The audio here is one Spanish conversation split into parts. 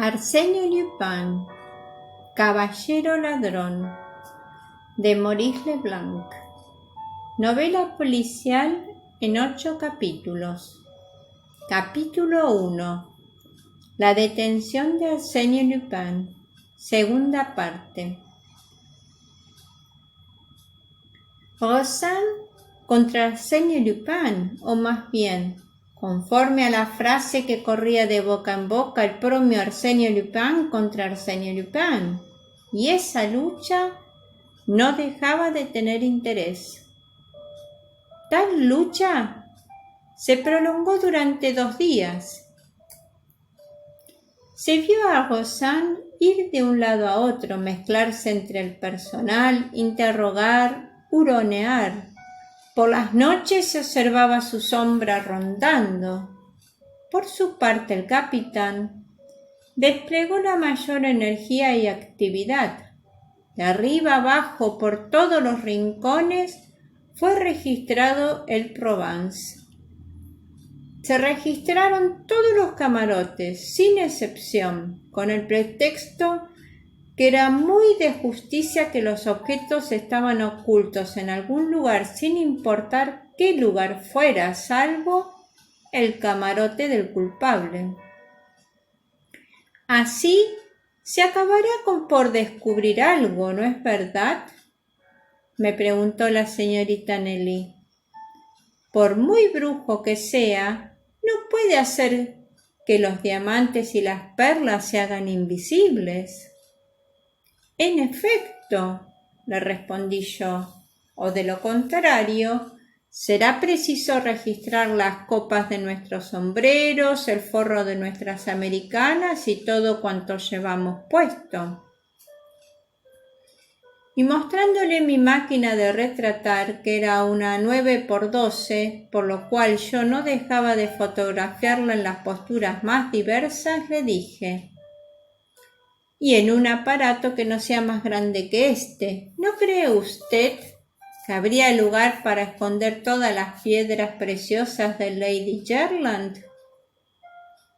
Arsène Lupin, Caballero Ladrón, de Maurice Leblanc. Novela policial en 8 capítulos. Capítulo 1. La detención de Arsène Lupin. Segunda parte. Roxane contra Arsène Lupin, o más bien, conforme a la frase que corría de boca en boca, el propio Arsène Lupin contra Arsène Lupin, y esa lucha no dejaba de tener interés. Tal lucha se prolongó durante 2 días. Se vio a Roxane ir de un lado a otro, mezclarse entre el personal, interrogar, huronear. Por las noches se observaba su sombra rondando. Por su parte, el capitán desplegó la mayor energía y actividad. De arriba abajo, por todos los rincones, fue registrado el Provence. Se registraron todos los camarotes, sin excepción, con el pretexto que era muy de justicia que los objetos estaban ocultos en algún lugar, sin importar qué lugar fuera, salvo el camarote del culpable. Así se acabará por descubrir algo, ¿no es verdad?, me preguntó la señorita Nelly. Por muy brujo que sea, no puede hacer que los diamantes y las perlas se hagan invisibles. En efecto, le respondí yo, o de lo contrario, será preciso registrar las copas de nuestros sombreros, el forro de nuestras americanas y todo cuanto llevamos puesto. Y mostrándole mi máquina de retratar, que era una 9x12, por lo cual yo no dejaba de fotografiarla en las posturas más diversas, le dije: y en un aparato que no sea más grande que este, ¿no cree usted que habría lugar para esconder todas las piedras preciosas de Lady Jerland?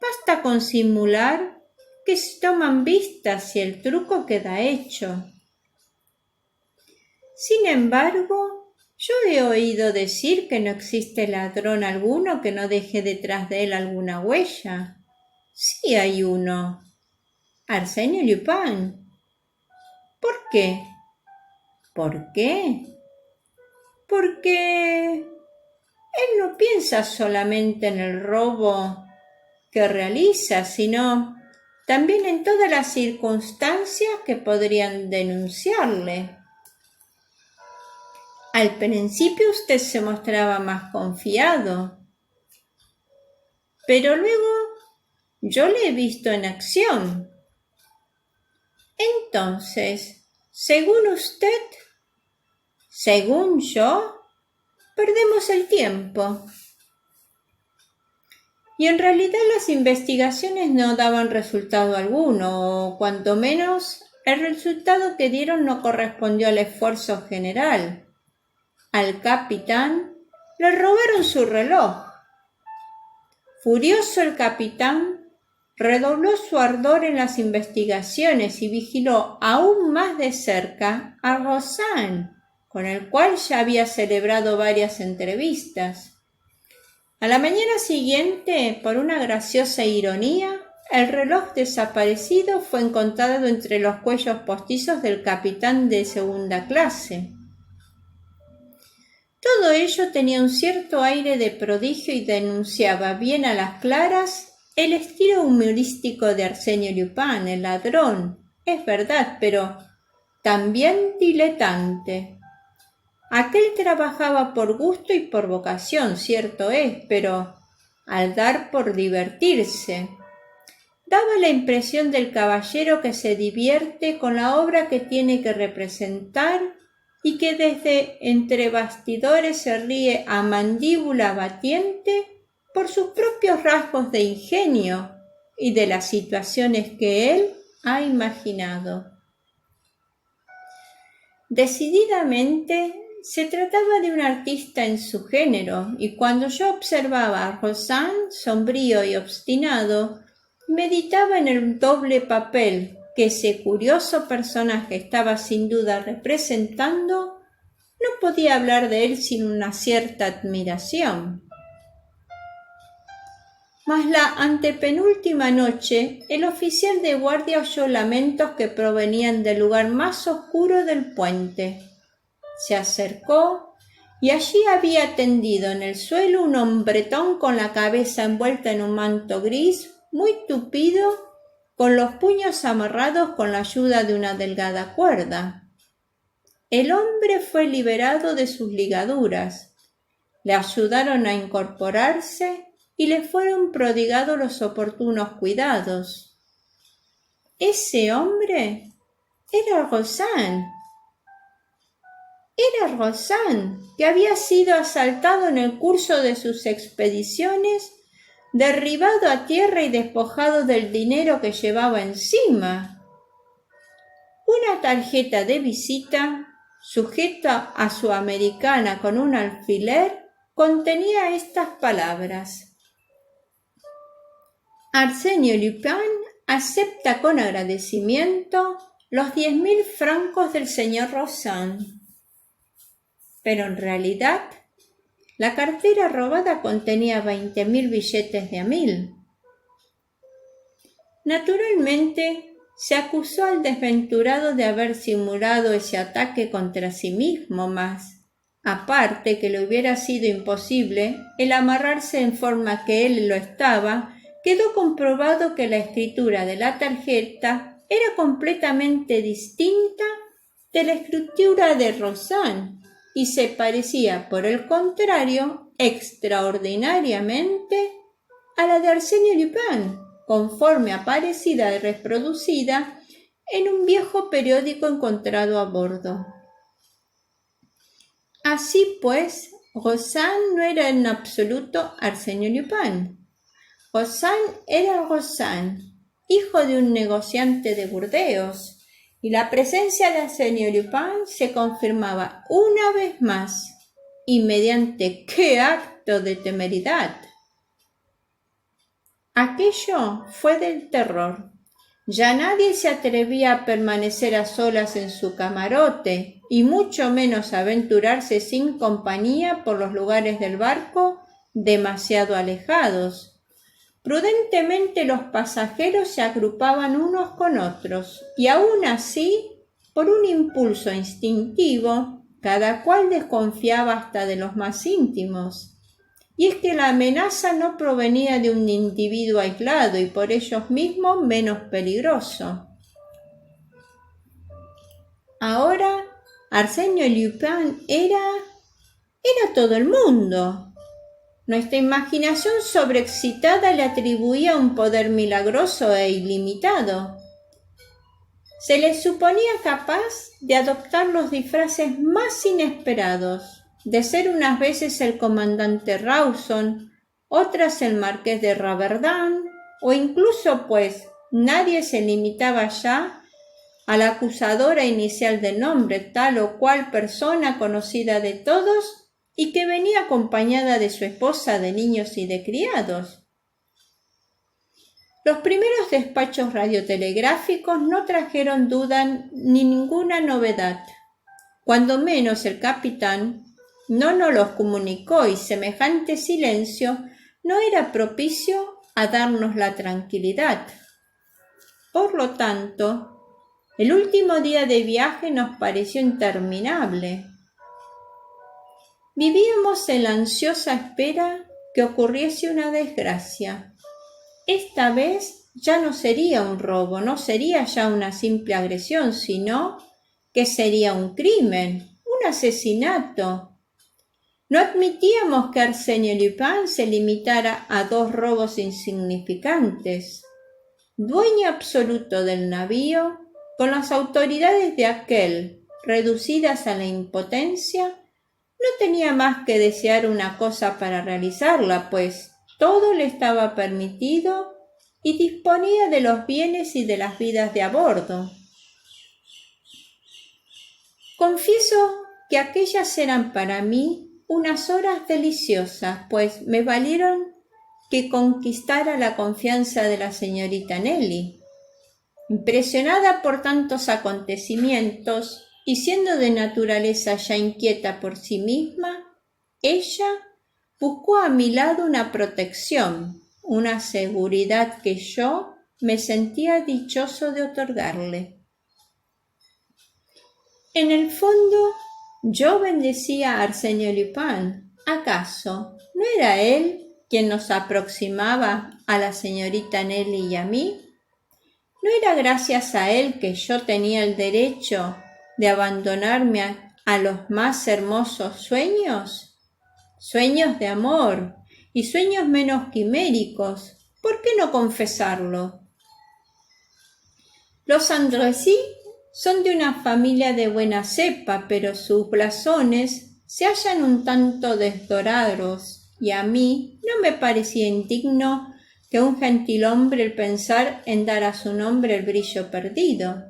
Basta con simular que se toman vistas y el truco queda hecho. Sin embargo, yo he oído decir que no existe ladrón alguno que no deje detrás de él alguna huella. Sí hay uno: Arsène Lupin. ¿Por qué? ¿Por qué? Porque él no piensa solamente en el robo que realiza, sino también en todas las circunstancias que podrían denunciarle. Al principio usted se mostraba más confiado, pero luego yo le he visto en acción. Entonces, según usted, según yo, perdemos el tiempo. Y en realidad las investigaciones no daban resultado alguno, o cuanto menos el resultado que dieron no correspondió al esfuerzo general. Al capitán le robaron su reloj. Furioso, el capitán redobló su ardor en las investigaciones y vigiló aún más de cerca a Roxane, con el cual ya había celebrado varias entrevistas. A la mañana siguiente, por una graciosa ironía, el reloj desaparecido fue encontrado entre los cuellos postizos del capitán de segunda clase. Todo ello tenía un cierto aire de prodigio y denunciaba bien a las claras el estilo humorístico de Arsène Lupin, el ladrón, es verdad, pero también diletante. Aquel trabajaba por gusto y por vocación, cierto es, pero al dar por divertirse. Daba la impresión del caballero que se divierte con la obra que tiene que representar y que desde entre bastidores se ríe a mandíbula batiente por sus propios rasgos de ingenio y de las situaciones que él ha imaginado. Decididamente se trataba de un artista en su género, y cuando yo observaba a Roxane, sombrío y obstinado, meditaba en el doble papel que ese curioso personaje estaba sin duda representando. No podía hablar de él sin una cierta admiración. Mas la antepenúltima noche, el oficial de guardia oyó lamentos que provenían del lugar más oscuro del puente. Se acercó y allí había tendido en el suelo un hombretón con la cabeza envuelta en un manto gris, muy tupido, con los puños amarrados con la ayuda de una delgada cuerda. El hombre fue liberado de sus ligaduras. Le ayudaron a incorporarse y le fueron prodigados los oportunos cuidados. Ese hombre era Roxane. Era Roxane, que había sido asaltado en el curso de sus expediciones, derribado a tierra y despojado del dinero que llevaba encima. Una tarjeta de visita, sujeta a su americana con un alfiler, contenía estas palabras: Arsenio Lupin acepta con agradecimiento los 10.000 francos del señor Roxane. Pero en realidad, la cartera robada contenía 20.000 billetes de a 1.000. Naturalmente, se acusó al desventurado de haber simulado ese ataque contra sí mismo, mas, aparte que le hubiera sido imposible el amarrarse en forma que él lo estaba, quedó comprobado que la escritura de la tarjeta era completamente distinta de la escritura de Roxane y se parecía, por el contrario, extraordinariamente a la de Arsenio Lupin, conforme aparecida y reproducida en un viejo periódico encontrado a bordo. Así pues, Roxane no era en absoluto Arsenio Lupin. Roxane era Roxane, hijo de un negociante de Burdeos, y la presencia de Arsenio Lupin se confirmaba una vez más, y mediante qué acto de temeridad. Aquello fue del terror. Ya nadie se atrevía a permanecer a solas en su camarote, y mucho menos a aventurarse sin compañía por los lugares del barco demasiado alejados. Prudentemente los pasajeros se agrupaban unos con otros, y aun así, por un impulso instintivo, cada cual desconfiaba hasta de los más íntimos. Y es que la amenaza no provenía de un individuo aislado y por ellos mismos menos peligroso. Ahora, Arsenio Lupin era todo el mundo. Nuestra imaginación sobreexcitada le atribuía un poder milagroso e ilimitado. Se le suponía capaz de adoptar los disfraces más inesperados, de ser unas veces el comandante Rawson, otras el marqués de Raverdan, o incluso, pues, nadie se limitaba ya a la acusadora inicial del nombre, tal o cual persona conocida de todos y que venía acompañada de su esposa, de niños y de criados. Los primeros despachos radiotelegráficos no trajeron duda ni ninguna novedad. Cuando menos el capitán no nos los comunicó y semejante silencio no era propicio a darnos la tranquilidad. Por lo tanto, el último día de viaje nos pareció interminable. Vivíamos en la ansiosa espera que ocurriese una desgracia. Esta vez ya no sería un robo, no sería ya una simple agresión, sino que sería un crimen, un asesinato. No admitíamos que Arsenio Lupin se limitara a 2 robos insignificantes. Dueño absoluto del navío, con las autoridades de aquel reducidas a la impotencia, no tenía más que desear una cosa para realizarla, pues todo le estaba permitido y disponía de los bienes y de las vidas de a bordo. Confieso que aquellas eran para mí unas horas deliciosas, pues me valieron que conquistara la confianza de la señorita Nelly. Impresionada por tantos acontecimientos y siendo de naturaleza ya inquieta por sí misma, ella buscó a mi lado una protección, una seguridad que yo me sentía dichoso de otorgarle. En el fondo, yo bendecía a Arsenio Lupin. ¿Acaso no era él quien nos aproximaba a la señorita Nelly y a mí? ¿No era gracias a él que yo tenía el derecho de abandonarme a los más hermosos sueños? Sueños de amor y sueños menos quiméricos. ¿Por qué no confesarlo? Los Andrécy son de una familia de buena cepa, pero sus blasones se hallan un tanto desdorados, y a mí no me parecía indigno que un gentilhombre el pensar en dar a su nombre el brillo perdido.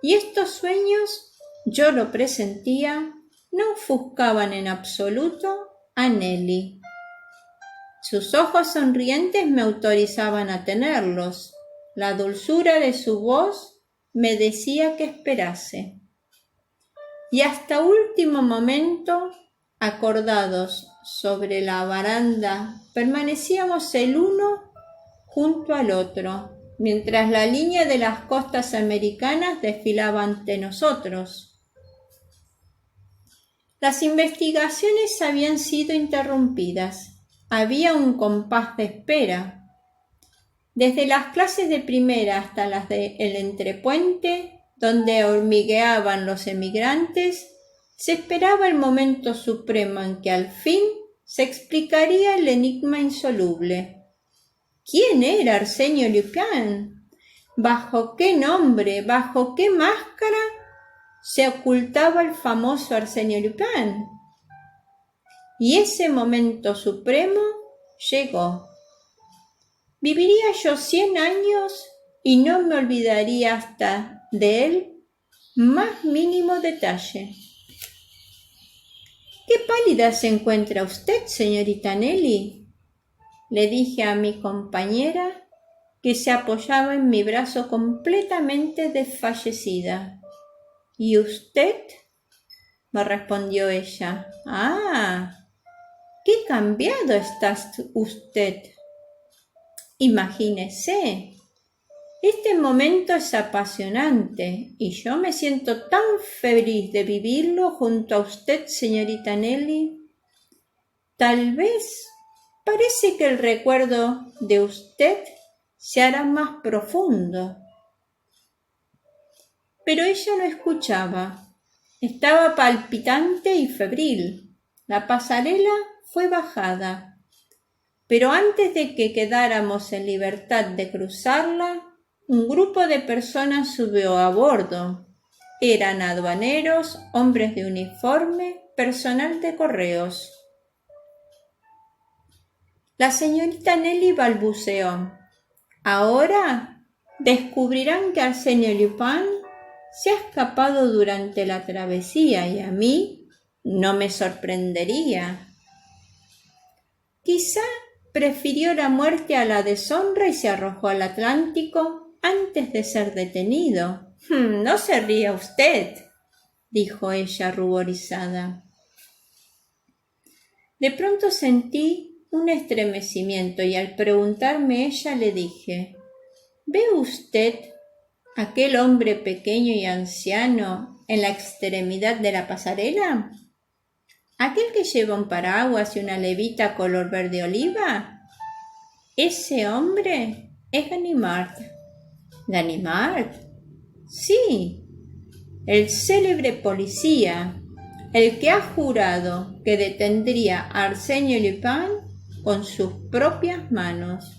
Y estos sueños, yo lo presentía, no ofuscaban en absoluto a Nelly. Sus ojos sonrientes me autorizaban a tenerlos. La dulzura de su voz me decía que esperase. Y hasta último momento, acordados sobre la baranda, permanecíamos el uno junto al otro, mientras la línea de las costas americanas desfilaba ante nosotros. Las investigaciones habían sido interrumpidas. Había un compás de espera. Desde las clases de primera hasta las del entrepuente, donde hormigueaban los emigrantes, se esperaba el momento supremo en que al fin se explicaría el enigma insoluble. ¿Quién era Arsenio Lupin? ¿Bajo qué nombre, bajo qué máscara se ocultaba el famoso Arsenio Lupin? Y ese momento supremo llegó. Viviría yo 100 años y no me olvidaría hasta de él más mínimo detalle. «¿Qué pálida se encuentra usted, señorita Nelly?», le dije a mi compañera, que se apoyaba en mi brazo completamente desfallecida. «¿Y usted?», me respondió ella. «Ah, qué cambiado está usted. Imagínese, este momento es apasionante y yo me siento tan feliz de vivirlo junto a usted, señorita Nelly. Tal vez parece que el recuerdo de usted se hará más profundo». Pero ella no escuchaba. Estaba palpitante y febril. La pasarela fue bajada. Pero antes de que quedáramos en libertad de cruzarla, un grupo de personas subió a bordo. Eran aduaneros, hombres de uniforme, personal de correos. La señorita Nelly balbuceó. «Ahora descubrirán que Arsenio Lupin se ha escapado durante la travesía y a mí no me sorprendería. Quizá prefirió la muerte a la deshonra y se arrojó al Atlántico antes de ser detenido». «No se ría usted», dijo ella ruborizada. De pronto sentí un estremecimiento y al preguntarme ella le dije: «¿Ve usted aquel hombre pequeño y anciano en la extremidad de la pasarela? ¿Aquel que lleva un paraguas y una levita color verde oliva? Ese hombre es Ganimard». «¿Ganimard?» «Sí, el célebre policía, el que ha jurado que detendría a Arsenio Lupin con sus propias manos».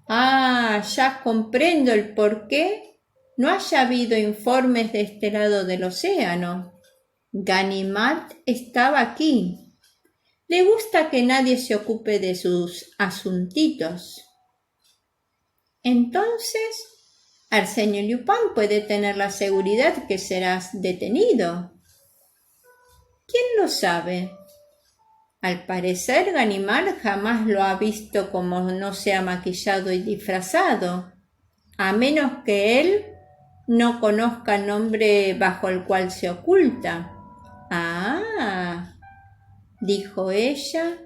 «Ah, ya comprendo el por qué no haya habido informes de este lado del océano. Ganimard estaba aquí. Le gusta que nadie se ocupe de sus asuntitos. Entonces, Arsenio Lupin puede tener la seguridad que serás detenido». «¿Quién lo sabe?». Al parecer, Ganimard jamás lo ha visto como no sea maquillado y disfrazado, a menos que él no conozca el nombre bajo el cual se oculta. Ah, dijo ella,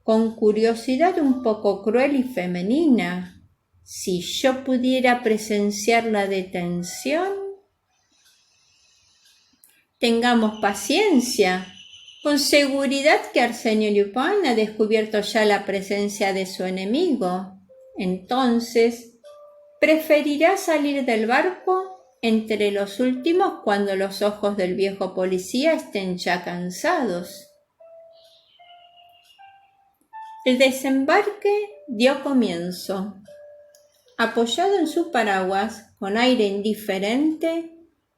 con curiosidad un poco cruel y femenina. Si yo pudiera presenciar la detención. Tengamos paciencia. Con seguridad que Arsenio Lupin ha descubierto ya la presencia de su enemigo. Entonces, preferirá salir del barco entre los últimos cuando los ojos del viejo policía estén ya cansados. El desembarque dio comienzo. Apoyado en su paraguas, con aire indiferente,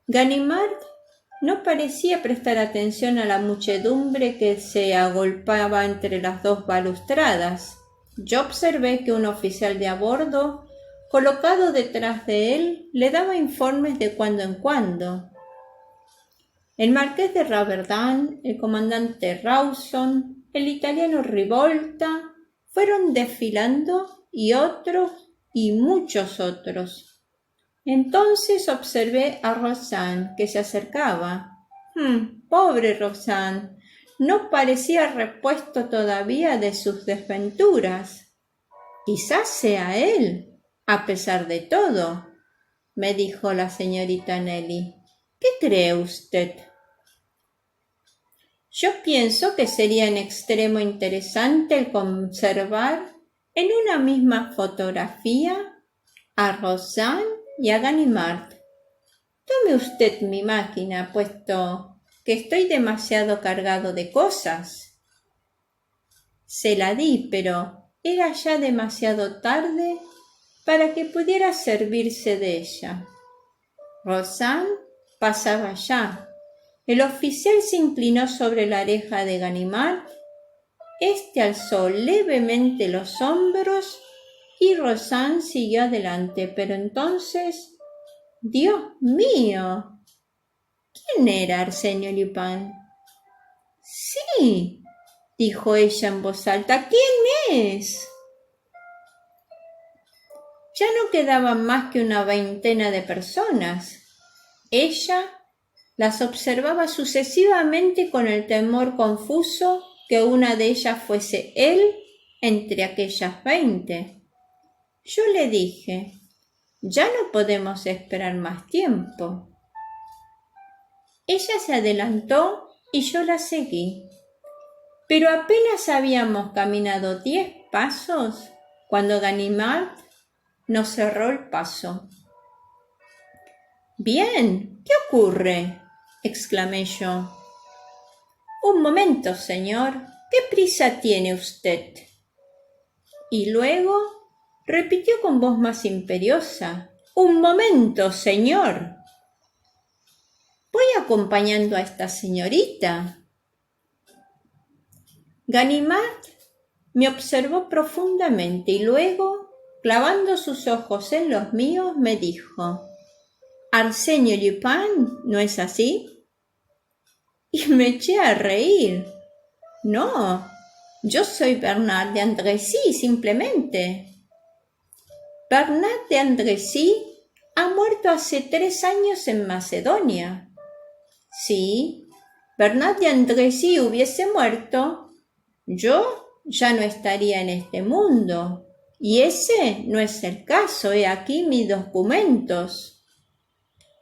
Ganimard no parecía prestar atención a la muchedumbre que se agolpaba entre las dos balustradas. Yo observé que un oficial de a bordo, colocado detrás de él, le daba informes de cuando en cuando. El marqués de Raverdan, el comandante Rawson, el italiano Rivolta, fueron desfilando y otros y muchos otros. Entonces observé a Roxane, que se acercaba. Pobre Roxane, no parecía repuesto todavía de sus desventuras. Quizás sea él, a pesar de todo, me dijo la señorita Nelly. ¿Qué cree usted? Yo pienso que sería en extremo interesante el conservar en una misma fotografía a Roxane y a Ganimard. Tome usted mi máquina, puesto que estoy demasiado cargado de cosas. Se la di, pero era ya demasiado tarde para que pudiera servirse de ella. Roxane pasaba ya. El oficial se inclinó sobre la oreja de Ganimard. Este alzó levemente los hombros y Roxane siguió adelante, pero entonces, ¡Dios mío! ¿Quién era Arsenio Lupin? Sí, dijo ella en voz alta, ¿quién es? Ya no quedaban más que una veintena de personas. Ella las observaba sucesivamente con el temor confuso que una de ellas fuese él entre aquellas 20. Yo le dije, ya no podemos esperar más tiempo. Ella se adelantó y yo la seguí, pero apenas habíamos caminado 10 pasos cuando Ganimard nos cerró el paso. «Bien, ¿qué ocurre?», exclamé yo. «Un momento, señor, ¿qué prisa tiene usted?». Y luego repitió con voz más imperiosa, «Un momento, señor». «Voy acompañando a esta señorita». Ganimard me observó profundamente y luego, clavando sus ojos en los míos, me dijo, «Arsenio Lupin, ¿no es así?». Y me eché a reír. «No, yo soy Bernard de Andrécy, simplemente». «Bernard de Andrécy ha muerto hace 3 años en Macedonia». «Si Bernard de Andrécy hubiese muerto, yo ya no estaría en este mundo. Y ese no es el caso. He aquí mis documentos».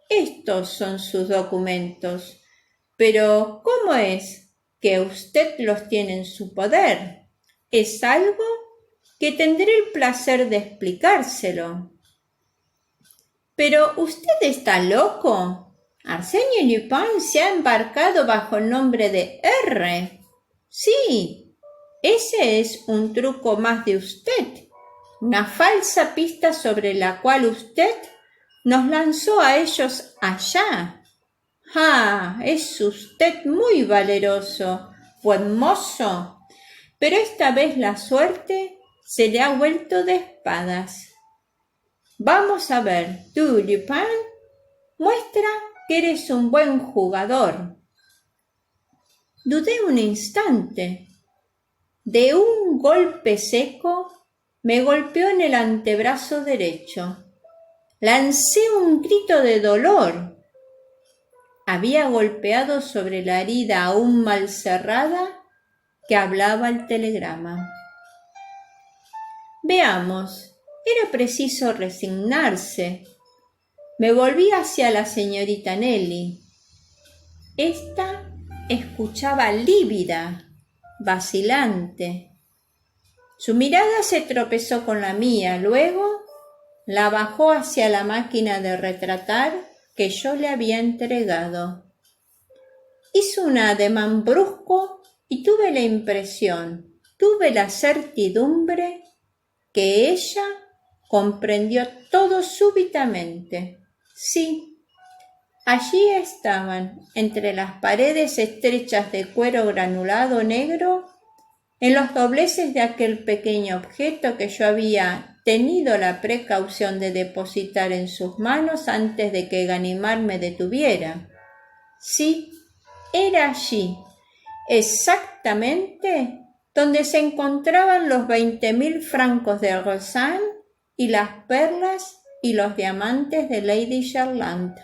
«Estos son sus documentos. Pero, ¿cómo es que usted los tiene en su poder? Es algo que tendré el placer de explicárselo». «¿Pero usted está loco? Arsenio Lupin se ha embarcado bajo el nombre de R. Sí, ese es un truco más de usted, una falsa pista sobre la cual usted nos lanzó a ellos allá. ¡Ah! Es usted muy valeroso, buen mozo, pero esta vez la suerte se le ha vuelto de espadas. Vamos a ver, tú, Lupin, muestra que eres un buen jugador». Dudé un instante. de un golpe seco, me golpeó en el antebrazo derecho. Lancé un grito de dolor. Había golpeado sobre la herida aún mal cerrada que hablaba el telegrama. Veamos, era preciso resignarse. Me volví hacia la señorita Nelly. Esta escuchaba lívida, vacilante. Su mirada se tropezó con la mía, luego la bajó hacia la máquina de retratar que yo le había entregado. Hizo un ademán brusco y tuve la certidumbre que ella comprendió todo súbitamente. Sí, allí estaban, entre las paredes estrechas de cuero granulado negro, en los dobleces de aquel pequeño objeto que yo había tenido la precaución de depositar en sus manos antes de que Ganimard me detuviera. Sí, era allí, exactamente donde se encontraban los 20.000 francos de Roxane y las perlas y los diamantes de Lady Jerland.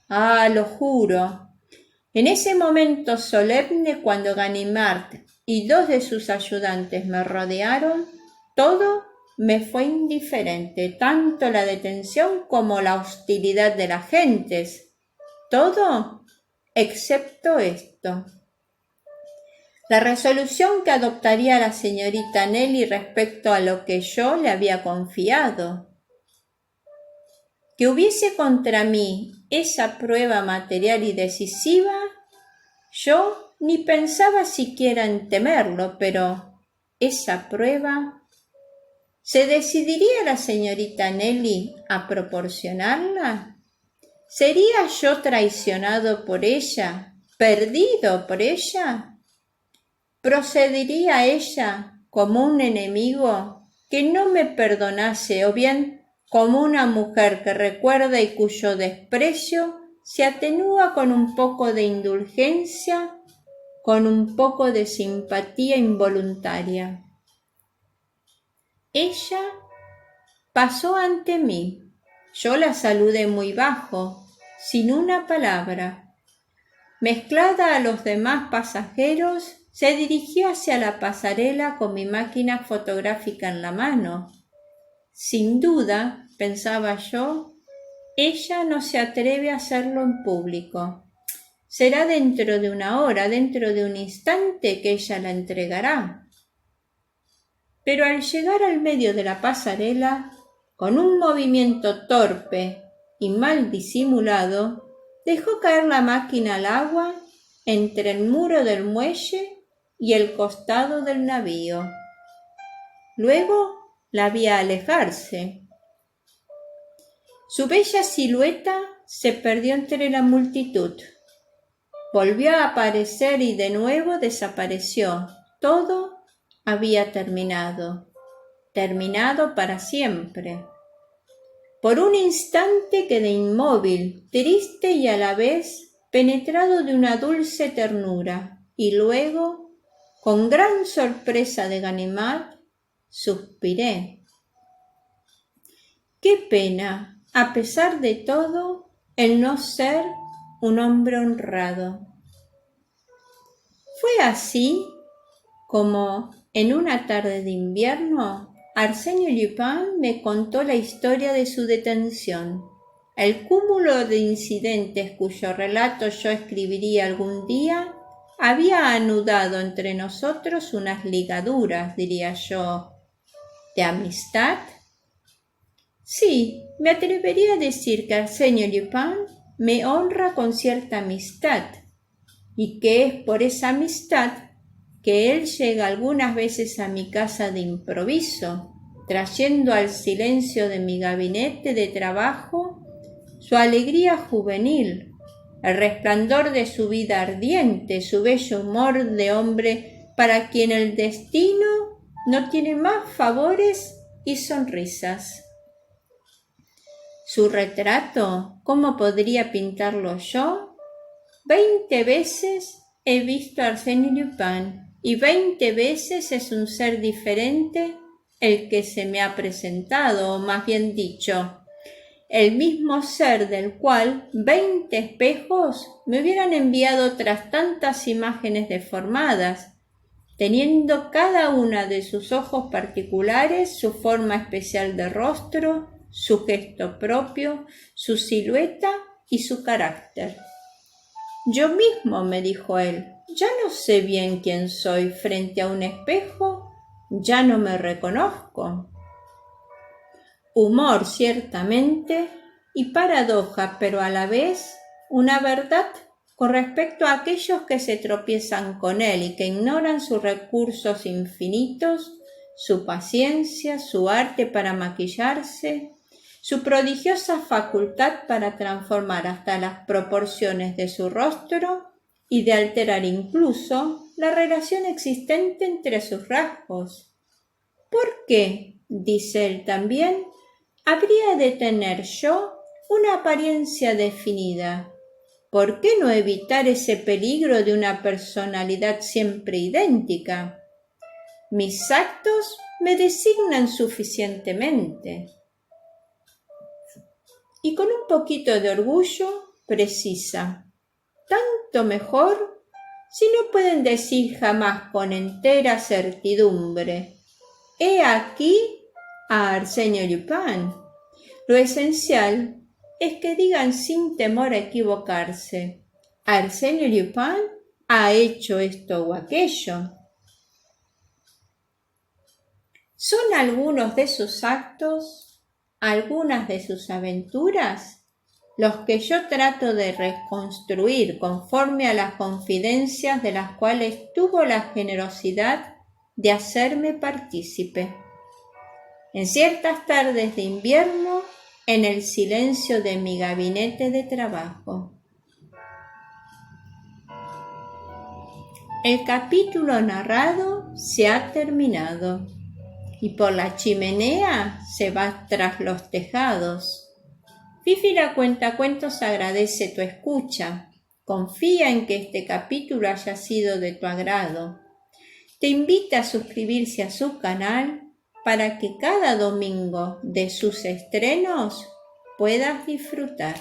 Ah, lo juro. En ese momento solemne, cuando Ganimard y 2 de sus ayudantes me rodearon, todo me fue indiferente, tanto la detención como la hostilidad de las gentes. Todo excepto esto. La resolución que adoptaría la señorita Nelly respecto a lo que yo le había confiado. Que hubiese contra mí esa prueba material y decisiva, yo ni pensaba siquiera en temerlo, pero esa prueba, ¿se decidiría la señorita Nelly a proporcionarla? ¿Sería yo traicionado por ella, perdido por ella? ¿Procedería ella como un enemigo que no me perdonase, o bien como una mujer que recuerda y cuyo desprecio se atenúa con un poco de indulgencia, con un poco de simpatía involuntaria? Ella pasó ante mí. Yo la saludé muy bajo, sin una palabra. Mezclada a los demás pasajeros, se dirigió hacia la pasarela con mi máquina fotográfica en la mano. Sin duda, pensaba yo, ella no se atreve a hacerlo en público. Será dentro de una hora, dentro de un instante, que ella la entregará. Pero al llegar al medio de la pasarela, con un movimiento torpe y mal disimulado, dejó caer la máquina al agua entre el muro del muelle y el costado del navío. Luego la vi alejarse. Su bella silueta se perdió entre la multitud. Volvió a aparecer y de nuevo desapareció. Todo había terminado para siempre. Por un instante quedé inmóvil, triste y a la vez penetrado de una dulce ternura, y luego, con gran sorpresa de Ganimard, suspiré. Qué pena, a pesar de todo, el no ser un hombre honrado. Fue así como, en una tarde de invierno, Arsène Lupin me contó la historia de su detención, el cúmulo de incidentes cuyo relato yo escribiría algún día. Había anudado entre nosotros unas ligaduras, diría yo, de amistad. Sí, me atrevería a decir que Arsène Lupin me honra con cierta amistad, y que es por esa amistad que él llega algunas veces a mi casa de improviso, trayendo al silencio de mi gabinete de trabajo su alegría juvenil, el resplandor de su vida ardiente, su bello humor de hombre para quien el destino no tiene más favores y sonrisas. Su retrato, ¿cómo podría pintarlo yo? 20 veces he visto a Arsène Lupin y 20 veces es un ser diferente el que se me ha presentado, o más bien dicho, el mismo ser del cual 20 espejos me hubieran enviado tras tantas imágenes deformadas, teniendo cada una de sus ojos particulares, su forma especial de rostro, su gesto propio, su silueta y su carácter. Yo mismo, me dijo él, ya no sé bien quién soy frente a un espejo, ya no me reconozco. Humor, ciertamente, y paradoja, pero a la vez una verdad con respecto a aquellos que se tropiezan con él y que ignoran sus recursos infinitos, su paciencia, su arte para maquillarse, su prodigiosa facultad para transformar hasta las proporciones de su rostro y de alterar incluso la relación existente entre sus rasgos. ¿Por qué, dice él también, habría de tener yo una apariencia definida? ¿Por qué no evitar ese peligro de una personalidad siempre idéntica? Mis actos me designan suficientemente. Y con un poquito de orgullo precisa, tanto mejor si no pueden decir jamás con entera certidumbre, he aquí a Arsenio Lupin. Lo esencial es que digan sin temor a equivocarse, Arsenio Lupin ha hecho esto o aquello. ¿Son algunos de sus actos, algunas de sus aventuras, los que yo trato de reconstruir conforme a las confidencias de las cuales tuvo la generosidad de hacerme partícipe? En ciertas tardes de invierno, en el silencio de mi gabinete de trabajo. El capítulo narrado se ha terminado y por la chimenea se va tras los tejados. Fifi la Cuentacuentos agradece tu escucha. Confía en que este capítulo haya sido de tu agrado. Te invita a suscribirse a su canal para que cada domingo de sus estrenos puedas disfrutar.